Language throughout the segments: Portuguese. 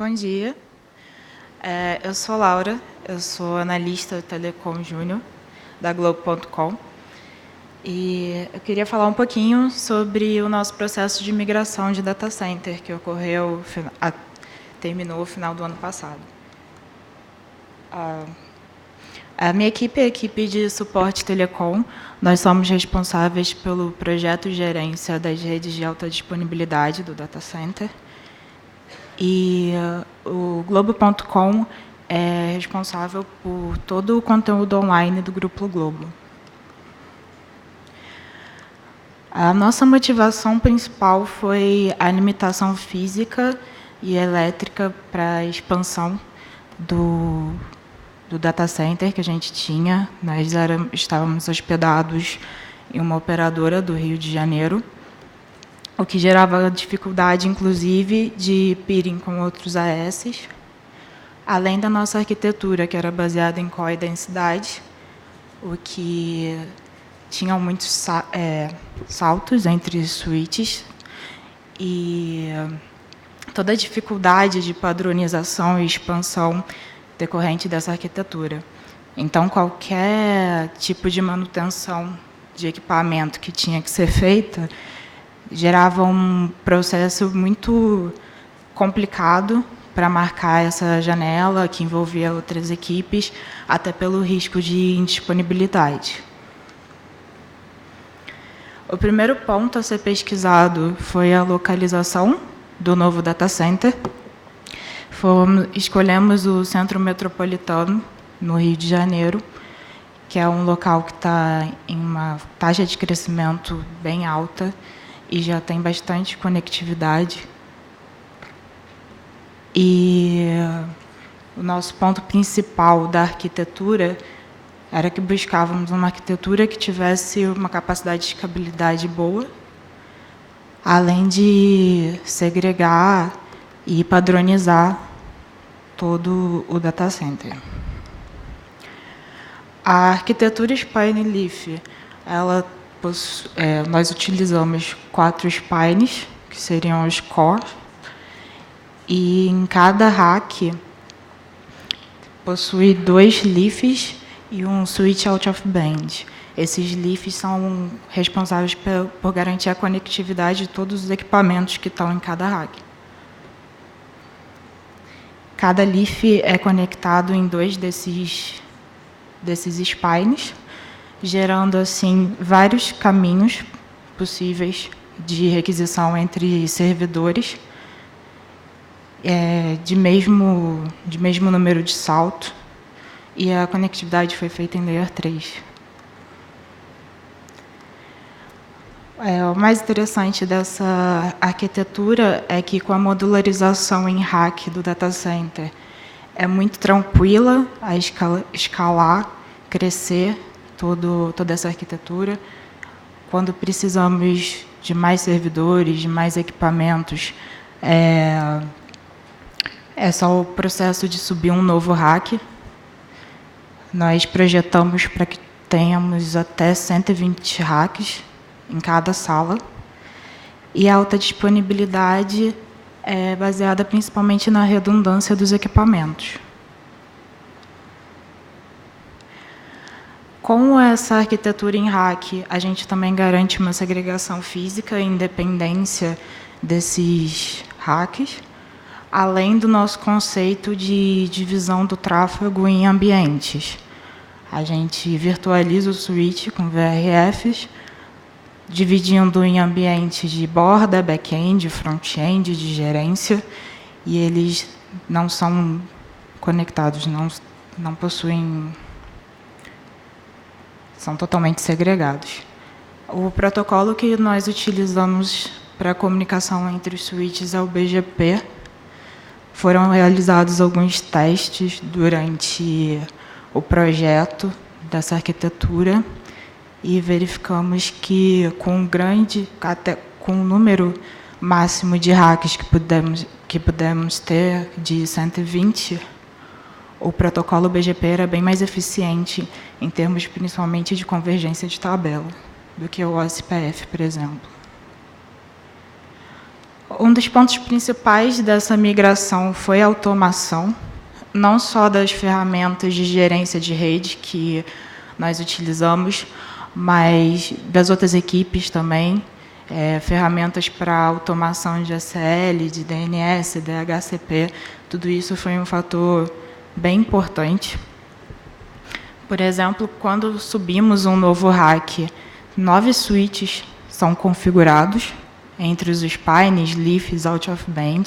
Bom dia. Eu sou Laura, eu sou analista Telecom Júnior, da Globo.com. E eu queria falar um pouquinho sobre o nosso processo de migração de data center, que terminou no final do ano passado. A minha equipe é a equipe de suporte telecom. Nós somos responsáveis pelo projeto de gerência das redes de alta disponibilidade do data center. E o Globo.com é responsável por todo o conteúdo online do Grupo Globo. A nossa motivação principal foi a limitação física e elétrica para a expansão do data center que a gente tinha. Nós estávamos hospedados em uma operadora do Rio de Janeiro, o que gerava dificuldade, inclusive, de peering com outros AS, além da nossa arquitetura, que era baseada em core densidade, o que tinha muitos saltos entre switches e toda a dificuldade de padronização e expansão decorrente dessa arquitetura. Então, qualquer tipo de manutenção de equipamento que tinha que ser feita gerava um processo muito complicado para marcar essa janela, que envolvia outras equipes, até pelo risco de indisponibilidade. O primeiro ponto a ser pesquisado foi a localização do novo data center. Escolhemos o Centro Metropolitano, no Rio de Janeiro, que é um local que está em uma taxa de crescimento bem alta e já tem bastante conectividade. E o nosso ponto principal da arquitetura era que buscávamos uma arquitetura que tivesse uma capacidade de escalabilidade boa, além de segregar e padronizar todo o data center. A arquitetura Spine Leaf, nós utilizamos 4 spines, que seriam os core, e em cada rack possui 2 leafs e um switch out of band. Esses leafs são responsáveis por garantir a conectividade de todos os equipamentos que estão em cada rack. Cada leaf é conectado em 2 desses spines, gerando, assim, vários caminhos possíveis de requisição entre servidores, de mesmo número de salto, e a conectividade foi feita em Layer 3. O mais interessante dessa arquitetura é que, com a modularização em rack do data center, é muito tranquila a escalar, crescer toda essa arquitetura. Quando precisamos de mais servidores, de mais equipamentos, é só o processo de subir um novo rack. Nós projetamos para que tenhamos até 120 racks em cada sala. E a alta disponibilidade é baseada principalmente na redundância dos equipamentos. Com essa arquitetura em rack, a gente também garante uma segregação física e independência desses racks, além do nosso conceito de divisão do tráfego em ambientes. A gente virtualiza o switch com VRFs, dividindo em ambientes de borda, back-end, front-end, de gerência, e eles não são conectados, não possuem... são totalmente segregados. O protocolo que nós utilizamos para a comunicação entre os switches é o BGP. Foram realizados alguns testes durante o projeto dessa arquitetura e verificamos que, com um número máximo de racks que pudemos ter, de 120, o protocolo BGP era bem mais eficiente em termos principalmente de convergência de tabela do que o OSPF, por exemplo. Um dos pontos principais dessa migração foi a automação, não só das ferramentas de gerência de rede que nós utilizamos, mas das outras equipes também, ferramentas para automação de SL, de DNS, DHCP, tudo isso foi um fator bem importante. Por exemplo, quando subimos um novo rack, 9 switches são configurados, entre os spines, leafs, out of band,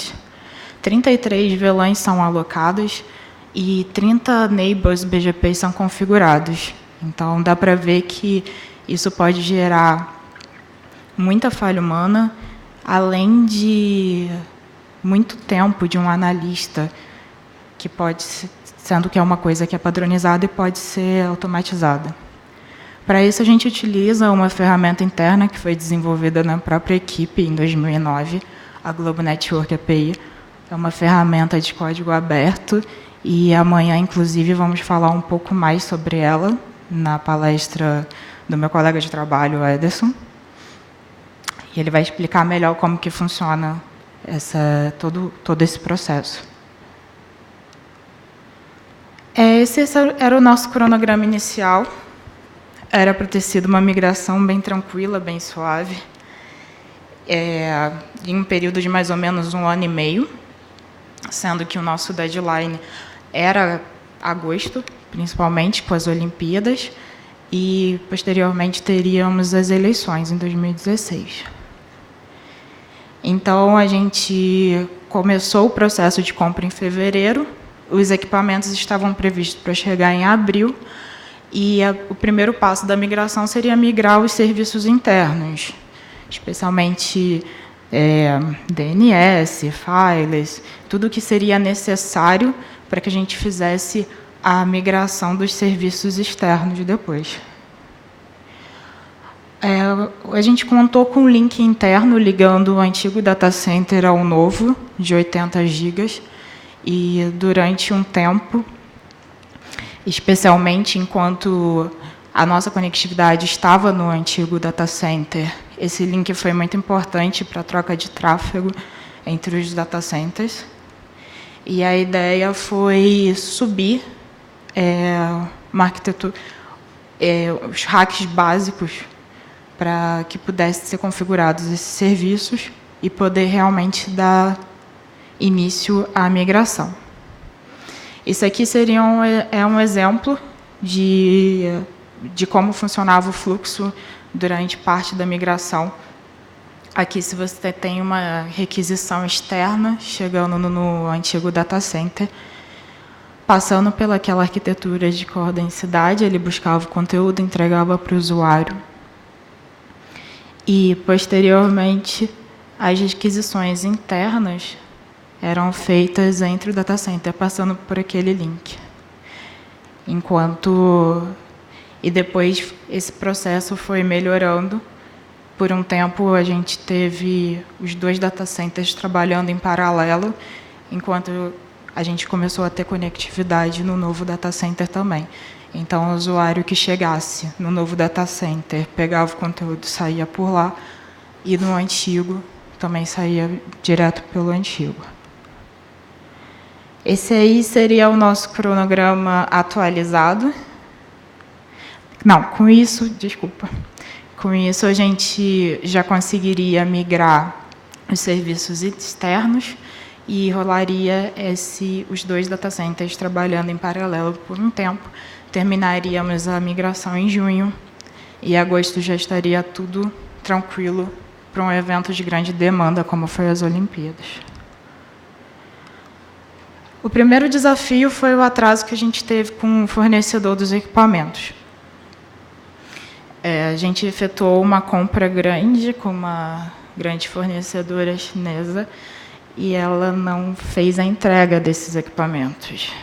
33 VLANs são alocados e 30 neighbors BGP são configurados. Então, dá para ver que isso pode gerar muita falha humana, além de muito tempo de um analista, que pode, sendo que é uma coisa que é padronizada e pode ser automatizada. Para isso, a gente utiliza uma ferramenta interna que foi desenvolvida na própria equipe em 2009, a Global Network API. É uma ferramenta de código aberto e amanhã, inclusive, vamos falar um pouco mais sobre ela na palestra do meu colega de trabalho, Ederson. E ele vai explicar melhor como que funciona todo esse processo. Esse era o nosso cronograma inicial. Era para ter sido uma migração bem tranquila, bem suave, em um período de mais ou menos 1 ano e meio, sendo que o nosso deadline era agosto, principalmente com as Olimpíadas, e posteriormente teríamos as eleições em 2016. Então, a gente começou o processo de compra em fevereiro, os equipamentos estavam previstos para chegar em abril, e o primeiro passo da migração seria migrar os serviços internos, especialmente DNS, files, tudo que seria necessário para que a gente fizesse a migração dos serviços externos depois. A gente contou com um link interno ligando o antigo data center ao novo, de 80 GB, e durante um tempo, especialmente enquanto a nossa conectividade estava no antigo data center, esse link foi muito importante para a troca de tráfego entre os data centers. E a ideia foi subir uma arquitetura, os hacks básicos para que pudessem ser configurados esses serviços e poder realmente dar início à migração. Isso aqui seria um exemplo de como funcionava o fluxo durante parte da migração. Aqui, se você tem uma requisição externa, chegando no antigo data center, passando pelaquela arquitetura de coordencidade, ele buscava o conteúdo, entregava para o usuário. E, posteriormente, as requisições internas eram feitas entre o data center, passando por aquele link. E depois esse processo foi melhorando. Por um tempo, a gente teve os 2 data centers trabalhando em paralelo, enquanto a gente começou a ter conectividade no novo data center também. Então, o usuário que chegasse no novo data center pegava o conteúdo, saía por lá, e no antigo também saía direto pelo antigo. Esse aí seria o nosso cronograma atualizado. Não, com isso, desculpa. Com isso, a gente já conseguiria migrar os serviços externos e rolaria os 2 data centers trabalhando em paralelo por um tempo. Terminaríamos a migração em junho e em agosto já estaria tudo tranquilo para um evento de grande demanda, como foi as Olimpíadas. O primeiro desafio foi o atraso que a gente teve com o fornecedor dos equipamentos. A gente efetuou uma compra grande com uma grande fornecedora chinesa e ela não fez a entrega desses equipamentos.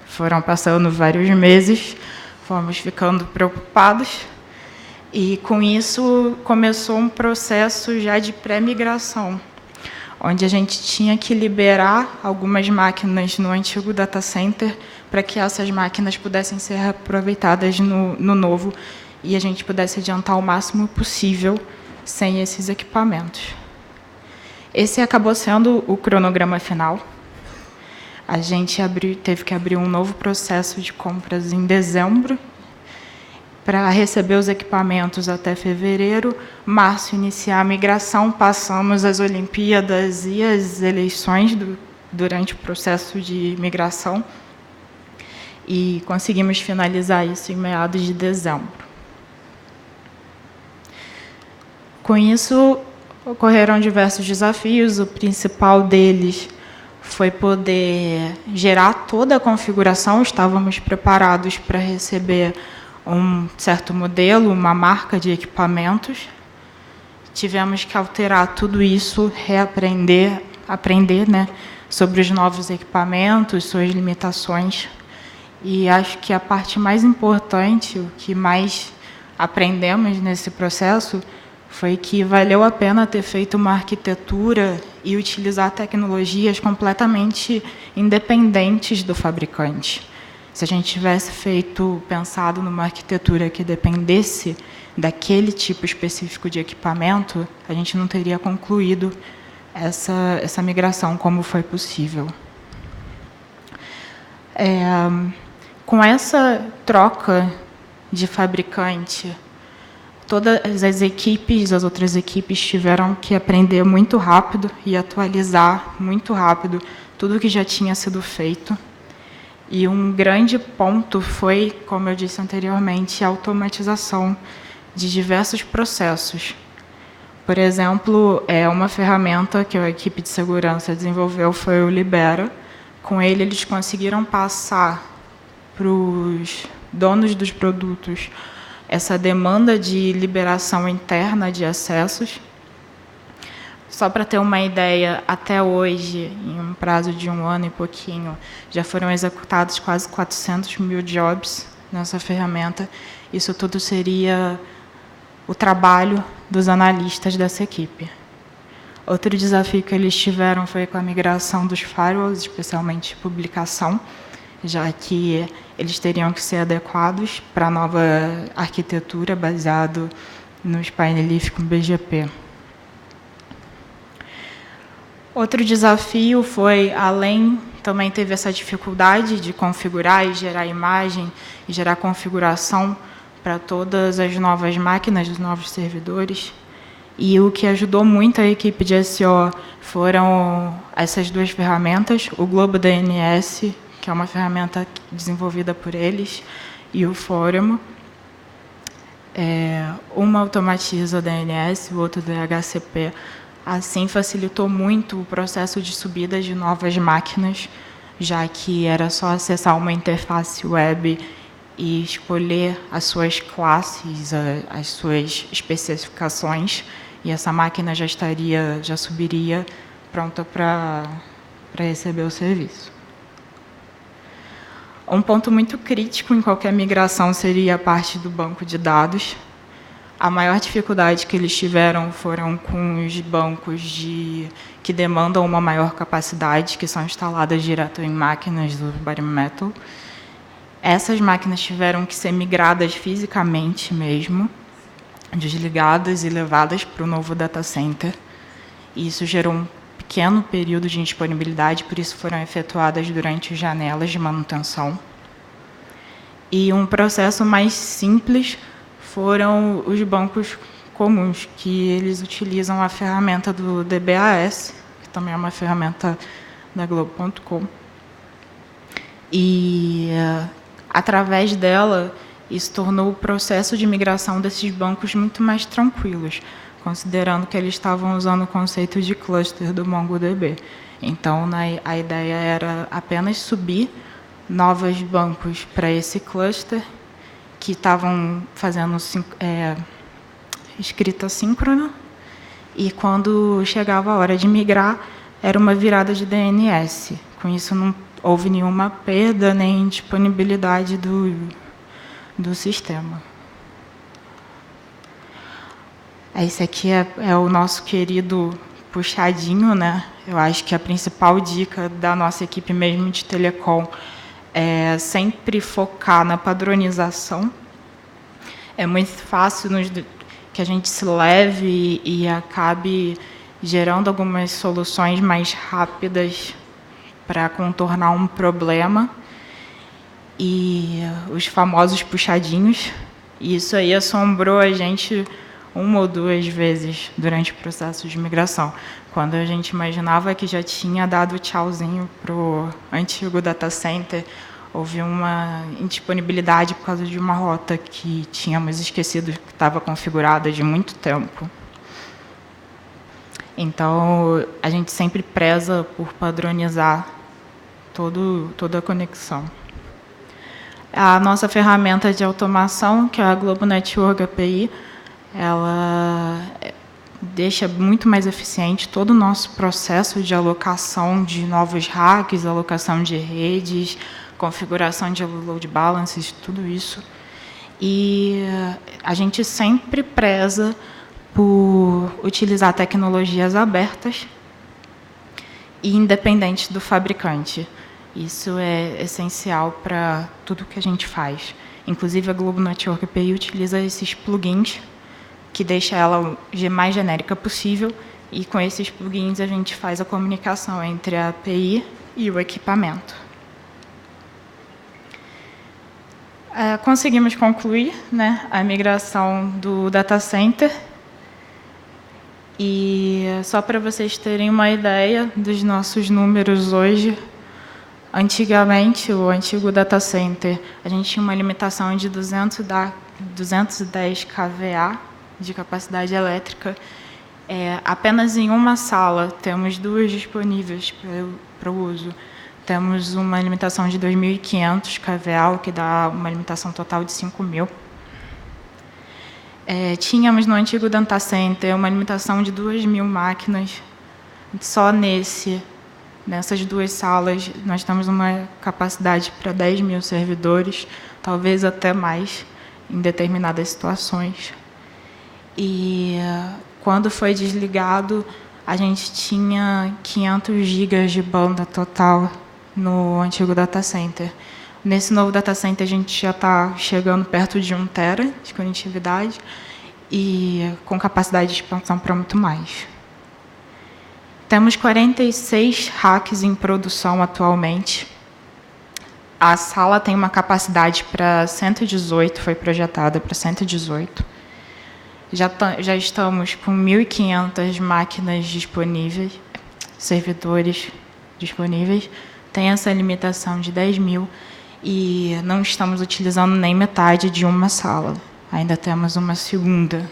Foram passando vários meses, fomos ficando preocupados e, com isso, começou um processo já de pré-migração, onde a gente tinha que liberar algumas máquinas no antigo data center para que essas máquinas pudessem ser aproveitadas no novo e a gente pudesse adiantar o máximo possível sem esses equipamentos. Esse acabou sendo o cronograma final. A gente teve que abrir um novo processo de compras em dezembro para receber os equipamentos até fevereiro. Março, iniciar a migração, passamos as Olimpíadas e as eleições durante o processo de migração e conseguimos finalizar isso em meados de dezembro. Com isso, ocorreram diversos desafios. O principal deles foi poder gerar toda a configuração. Estávamos preparados para receber um certo modelo, uma marca de equipamentos. Tivemos que alterar tudo isso, aprender, né, sobre os novos equipamentos, suas limitações. E acho que a parte mais importante, o que mais aprendemos nesse processo, foi que valeu a pena ter feito uma arquitetura e utilizar tecnologias completamente independentes do fabricante. Se a gente tivesse pensado numa arquitetura que dependesse daquele tipo específico de equipamento, a gente não teria concluído essa migração como foi possível. Com essa troca de fabricante, todas as outras equipes tiveram que aprender muito rápido e atualizar muito rápido tudo que já tinha sido feito. E um grande ponto foi, como eu disse anteriormente, a automatização de diversos processos. Por exemplo, uma ferramenta que a equipe de segurança desenvolveu foi o Libera. Com ele, eles conseguiram passar para os donos dos produtos essa demanda de liberação interna de acessos. Só para ter uma ideia, até hoje, em um prazo de 1 ano e pouquinho, já foram executados quase 400 mil jobs nessa ferramenta. Isso tudo seria o trabalho dos analistas dessa equipe. Outro desafio que eles tiveram foi com a migração dos firewalls, especialmente publicação, já que eles teriam que ser adequados para a nova arquitetura baseado no Spine-Leaf com BGP. Outro desafio foi, também teve essa dificuldade de configurar e gerar imagem e gerar configuração para todas as novas máquinas, os novos servidores. E o que ajudou muito a equipe de SEO foram essas duas ferramentas, o Globo DNS, que é uma ferramenta desenvolvida por eles, e o Forum. Uma automatiza o DNS, o outro DHCP. Assim, facilitou muito o processo de subida de novas máquinas, já que era só acessar uma interface web e escolher as suas classes, as suas especificações, e essa máquina já subiria pronta para receber o serviço. Um ponto muito crítico em qualquer migração seria a parte do banco de dados. A maior dificuldade que eles tiveram foram com os bancos que demandam uma maior capacidade, que são instaladas direto em máquinas do bare metal. Essas máquinas tiveram que ser migradas fisicamente mesmo, desligadas e levadas para o novo data center. E isso gerou um pequeno período de indisponibilidade, por isso foram efetuadas durante janelas de manutenção. E um processo mais simples foram os bancos comuns, que eles utilizam a ferramenta do DBAS, que também é uma ferramenta da Globo.com. E, através dela, isso tornou o processo de migração desses bancos muito mais tranquilos, considerando que eles estavam usando o conceito de cluster do MongoDB. Então, a ideia era apenas subir novos bancos para esse cluster, que estavam fazendo escrita síncrona, e quando chegava a hora de migrar, era uma virada de DNS. Com isso, não houve nenhuma perda nem disponibilidade do sistema. Esse aqui é o nosso querido puxadinho, né? Eu acho que a principal dica da nossa equipe mesmo de telecom é sempre focar na padronização. É muito fácil que a gente se leve e acabe gerando algumas soluções mais rápidas para contornar um problema, e os famosos puxadinhos. E isso aí assombrou a gente uma ou duas vezes durante o processo de migração, quando a gente imaginava que já tinha dado tchauzinho para o antigo data center. Houve uma indisponibilidade por causa de uma rota que tínhamos esquecido que estava configurada de muito tempo. Então, a gente sempre preza por padronizar toda a conexão. A nossa ferramenta de automação, que é a Globo Network API, ela deixa muito mais eficiente todo o nosso processo de alocação de novos racks, alocação de redes, configuração de load balances, tudo isso. E a gente sempre preza por utilizar tecnologias abertas e independentes do fabricante. Isso é essencial para tudo que a gente faz. Inclusive, a Globo Network API utiliza esses plugins que deixa ela mais genérica possível, e com esses plugins a gente faz a comunicação entre a API e o equipamento. Conseguimos concluir, né, a migração do data center. E só para vocês terem uma ideia dos nossos números hoje, antigamente, o antigo data center, a gente tinha uma limitação de 210 kVA de capacidade elétrica. Apenas em uma sala temos 2 disponíveis para o uso. Temos uma limitação de 2.500 kVA, o que dá uma limitação total de 5.000. Tínhamos no antigo data center uma limitação de 2.000 máquinas. Só nessas 2 salas, nós temos uma capacidade para 10.000 servidores, talvez até mais, em determinadas situações. E quando foi desligado, a gente tinha 500 gigas de banda total no antigo data center. Nesse novo data center, a gente já está chegando perto de 1 tera de conectividade e com capacidade de expansão para muito mais. Temos 46 racks em produção atualmente. A sala tem uma capacidade para 118, foi projetada para 118. Já estamos com 1.500 máquinas disponíveis, servidores disponíveis. Tem essa limitação de 10.000 e não estamos utilizando nem metade de uma sala. Ainda temos uma segunda.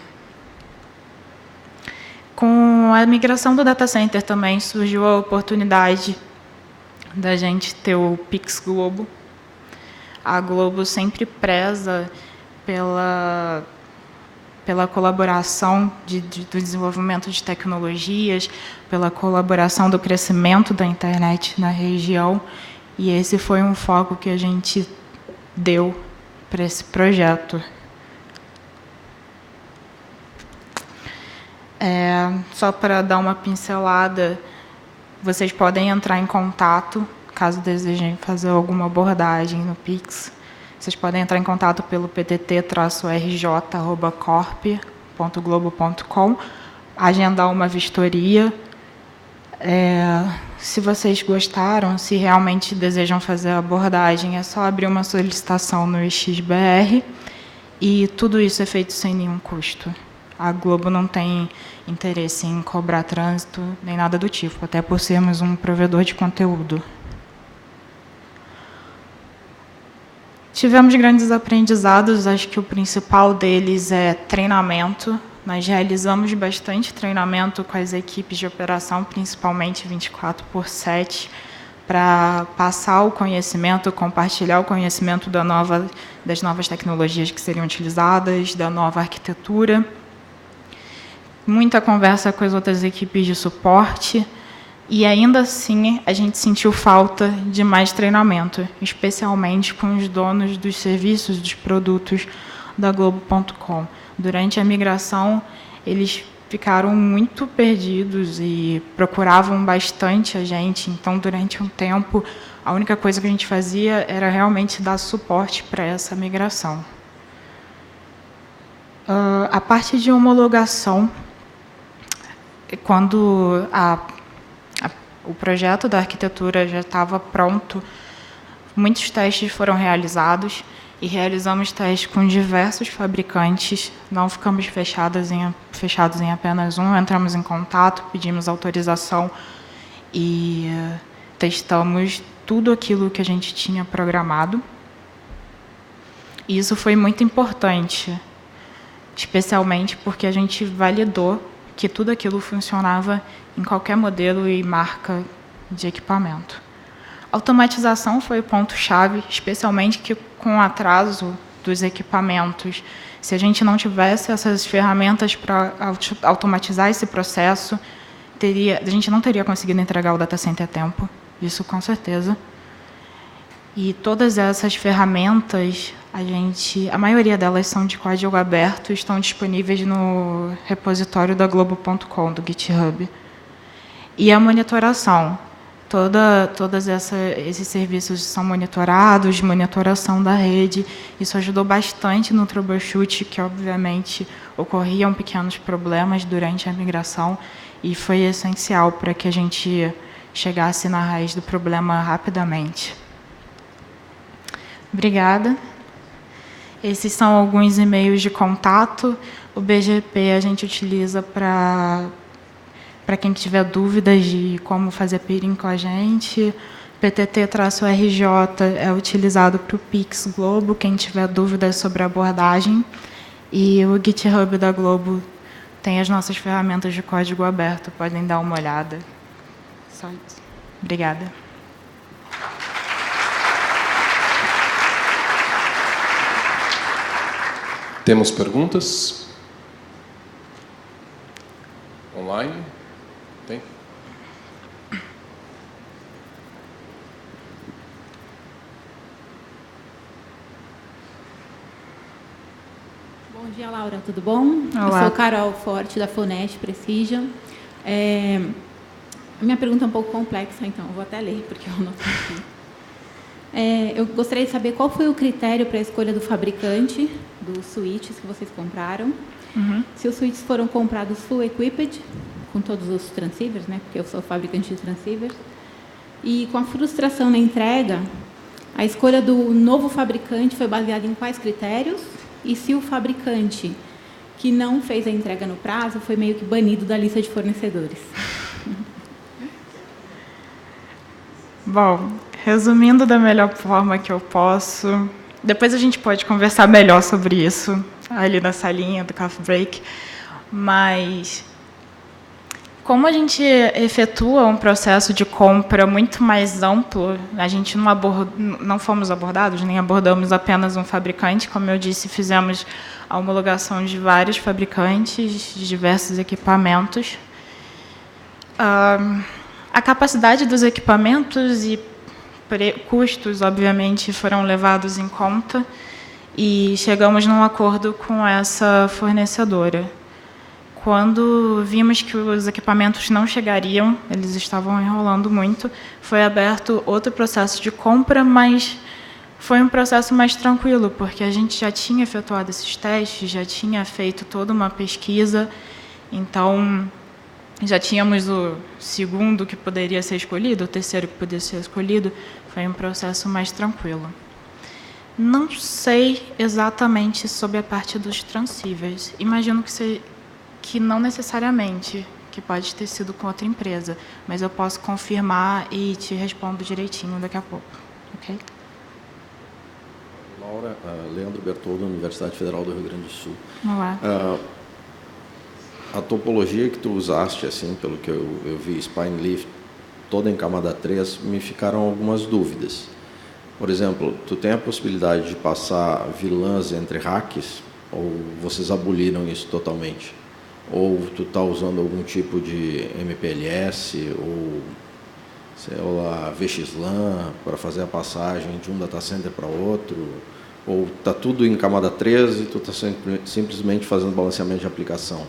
Com a migração do data center também surgiu a oportunidade da gente ter o Pix Globo. A Globo sempre preza pela colaboração do desenvolvimento de tecnologias, pela colaboração do crescimento da internet na região, e esse foi um foco que a gente deu para esse projeto. Só para dar uma pincelada, vocês podem entrar em contato, caso desejem fazer alguma abordagem no Pix. Vocês podem entrar em contato pelo ptt-rj.corp.globo.com, agendar uma vistoria. Se vocês gostaram, se realmente desejam fazer a abordagem, é só abrir uma solicitação no XBR, e tudo isso é feito sem nenhum custo. A Globo não tem interesse em cobrar trânsito, nem nada do tipo, até por sermos um provedor de conteúdo. Tivemos grandes aprendizados, acho que o principal deles é treinamento. Nós realizamos bastante treinamento com as equipes de operação, principalmente 24/7, para passar o conhecimento, compartilhar o conhecimento das novas tecnologias que seriam utilizadas, da nova arquitetura. Muita conversa com as outras equipes de suporte, e ainda assim a gente sentiu falta de mais treinamento, especialmente com os donos dos serviços, dos produtos da Globo.com. Durante a migração, eles ficaram muito perdidos e procuravam bastante a gente, então, durante um tempo, a única coisa que a gente fazia era realmente dar suporte para essa migração. A parte de homologação, quando o projeto da arquitetura já estava pronto, muitos testes foram realizados e realizamos testes com diversos fabricantes, não ficamos fechados em apenas um, entramos em contato, pedimos autorização e testamos tudo aquilo que a gente tinha programado. E isso foi muito importante, especialmente porque a gente validou que tudo aquilo funcionava em qualquer modelo e marca de equipamento. Automatização foi o ponto-chave, especialmente que com o atraso dos equipamentos, se a gente não tivesse essas ferramentas para automatizar esse processo, a gente não teria conseguido entregar o data center a tempo, isso com certeza. E todas essas ferramentas, a maioria delas são de código aberto, estão disponíveis no repositório da Globo.com, do GitHub. E a monitoração. Todos esses serviços são monitorados, monitoração da rede. Isso ajudou bastante no troubleshoot, que, obviamente, ocorriam pequenos problemas durante a migração, e foi essencial para que a gente chegasse na raiz do problema rapidamente. Obrigada. Esses são alguns e-mails de contato. O BGP a gente utiliza para quem tiver dúvidas de como fazer peering com a gente. PTT-RJ é utilizado para o Pix Globo, quem tiver dúvidas sobre a abordagem. E o GitHub da Globo tem as nossas ferramentas de código aberto, podem dar uma olhada. Só isso. Obrigada. Temos perguntas? Online? Tem? Bom dia, Laura, tudo bom? Olá. Eu sou Carol Forte, da Fonest Precision. Minha pergunta é um pouco complexa, então eu vou até ler, porque eu não estou aqui. Eu gostaria de saber qual foi o critério para a escolha do fabricante dos switches que vocês compraram. Uhum. Se os switches foram comprados full equipped, com todos os transceivers, né, porque eu sou fabricante de transceivers. E com a frustração na entrega, a escolha do novo fabricante foi baseada em quais critérios? E se o fabricante que não fez a entrega no prazo foi meio que banido da lista de fornecedores? Bom, resumindo da melhor forma que eu posso, depois a gente pode conversar melhor sobre isso ali na salinha do coffee break, mas como a gente efetua um processo de compra muito mais amplo, a gente não fomos abordados, nem abordamos apenas um fabricante, como eu disse, fizemos a homologação de vários fabricantes, de diversos equipamentos. A capacidade dos equipamentos e custos, obviamente, foram levados em conta e chegamos num acordo com essa fornecedora. Quando vimos que os equipamentos não chegariam, eles estavam enrolando muito, foi aberto outro processo de compra, mas foi um processo mais tranquilo, porque a gente já tinha efetuado esses testes, já tinha feito toda uma pesquisa, então já tínhamos o segundo que poderia ser escolhido, o terceiro que poderia ser escolhido, foi um processo mais tranquilo. Não sei exatamente sobre a parte dos transceivers. Imagino que não necessariamente, que pode ter sido com outra empresa, mas eu posso confirmar e te respondo direitinho daqui a pouco. Ok? Laura, Leandro Bertoldo, Universidade Federal do Rio Grande do Sul. Olá. A topologia que tu usaste, assim, pelo que eu vi, Spine Leaf, toda em camada 3, me ficaram algumas dúvidas. Por exemplo, tu tem a possibilidade de passar VLANs entre racks, ou vocês aboliram isso totalmente? Ou tu está usando algum tipo de MPLS, ou, sei lá, VXLAN, para fazer a passagem de um data center para outro? Ou está tudo em camada 3 e tu está simplesmente fazendo balanceamento de aplicação?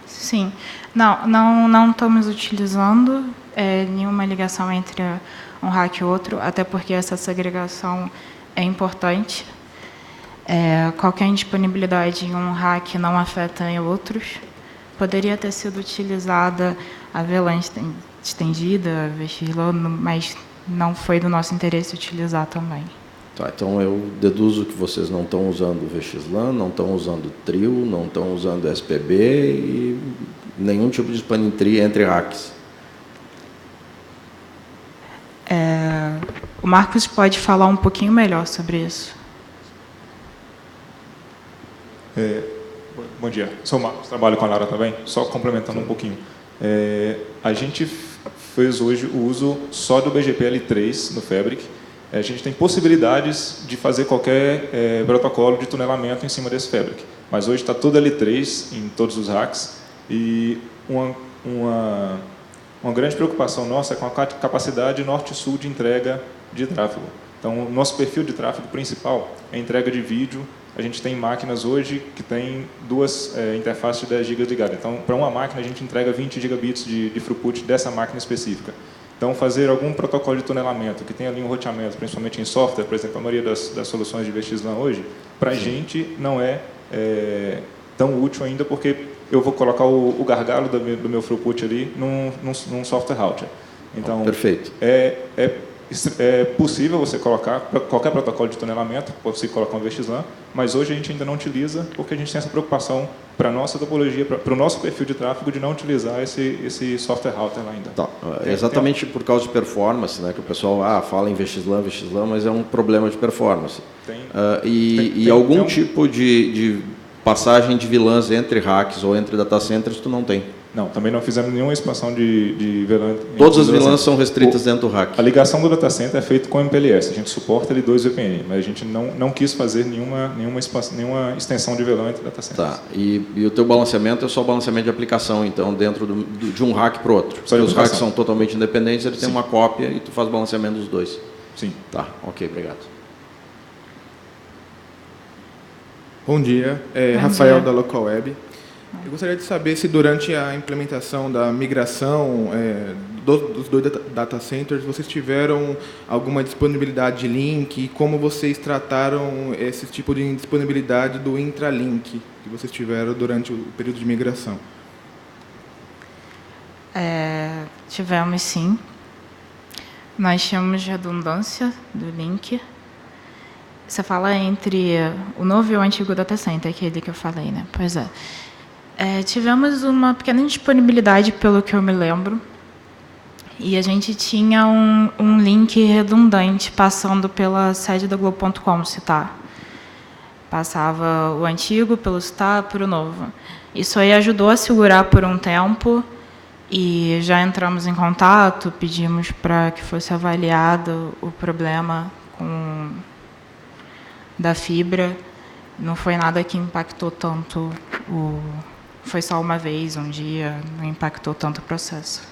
Sim. Não estamos utilizando nenhuma ligação entre um rack e outro, até porque essa segregação é importante. Qualquer indisponibilidade em um rack não afeta em outros. Poderia ter sido utilizada a VLAN estendida, a VXLAN, mas não foi do nosso interesse utilizar também. Tá, então eu deduzo que vocês não estão usando o VXLAN, não estão usando Trio, não estão usando SPB e nenhum tipo de spanning tree entre racks. O Marcos pode falar um pouquinho melhor sobre isso. Bom dia, sou o Marcos, trabalho com a Lara também, só complementando um pouquinho. A gente fez hoje o uso só do BGP L3 no Fabric. A gente tem possibilidades de fazer qualquer protocolo de tunelamento em cima desse Fabric, mas hoje está tudo L3 em todos os racks e uma grande preocupação nossa é com a capacidade norte-sul de entrega de tráfego. Então, o nosso perfil de tráfego principal é entrega de vídeo. A gente tem máquinas hoje que tem duas interfaces de 10 GB ligadas. Então, para uma máquina, a gente entrega 20 gigabits de throughput dessa máquina específica. Então, fazer algum protocolo de tunelamento que tenha ali um roteamento, principalmente em software, por exemplo, a maioria das soluções de VXLAN hoje, para a gente não é tão útil ainda, porque eu vou colocar o gargalo do meu throughput ali num software router. Então, perfeito. É possível você colocar qualquer protocolo de tunelamento, você colocar um VXLAN, mas hoje a gente ainda não utiliza porque a gente tem essa preocupação para a nossa topologia, para o nosso perfil de tráfego, de não utilizar esse software router lá ainda. Tá. Exatamente por causa de performance, né, que o pessoal fala em VXLAN, mas é um problema de performance. E algum tipo de passagem de VLANs entre racks ou entre data centers tu não tem? Não, também não fizemos nenhuma expansão de VLAN. Todas as VLANs são restritas dentro do rack? A ligação do data center é feita com MPLS. A gente suporta ali 2 VPN, mas a gente não quis fazer nenhuma extensão de VLAN entre data centers. Tá. E o teu balanceamento é só balanceamento de aplicação, então, dentro de um rack para o outro? Porque os racks são totalmente independentes, eles têm uma cópia e tu faz balanceamento dos dois? Sim. Tá, ok, obrigado. Bom dia, Rafael da Local Web. Eu gostaria de saber se durante a implementação da migração dos dois data centers vocês tiveram alguma disponibilidade de link e como vocês trataram esse tipo de disponibilidade do intralink que vocês tiveram durante o período de migração. Tivemos sim. Nós tínhamos redundância do link. Você fala entre o novo e o antigo data center, aquele que eu falei, né? Pois é. Tivemos uma pequena disponibilidade, pelo que eu me lembro, e a gente tinha um link redundante passando pela sede da Globo.com, citar. Passava o antigo pelo citar para o novo. Isso aí ajudou a segurar por um tempo e já entramos em contato, pedimos para que fosse avaliado o problema da fibra. Não foi nada que impactou tanto Foi só uma vez, um dia, não impactou tanto o processo.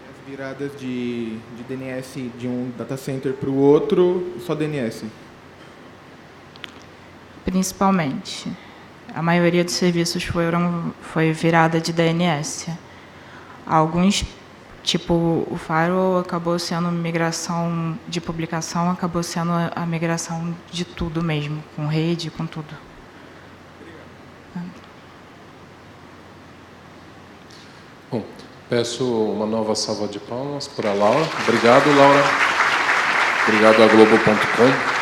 As viradas de DNS de um data center para o outro, só DNS? Principalmente. A maioria dos serviços foi virada de DNS. Alguns, tipo o Firewall, acabou sendo migração de publicação, acabou sendo a migração de tudo mesmo, com rede, com tudo. Bom, peço uma nova salva de palmas para a Laura. Obrigado, Laura. Obrigado à Globo.com.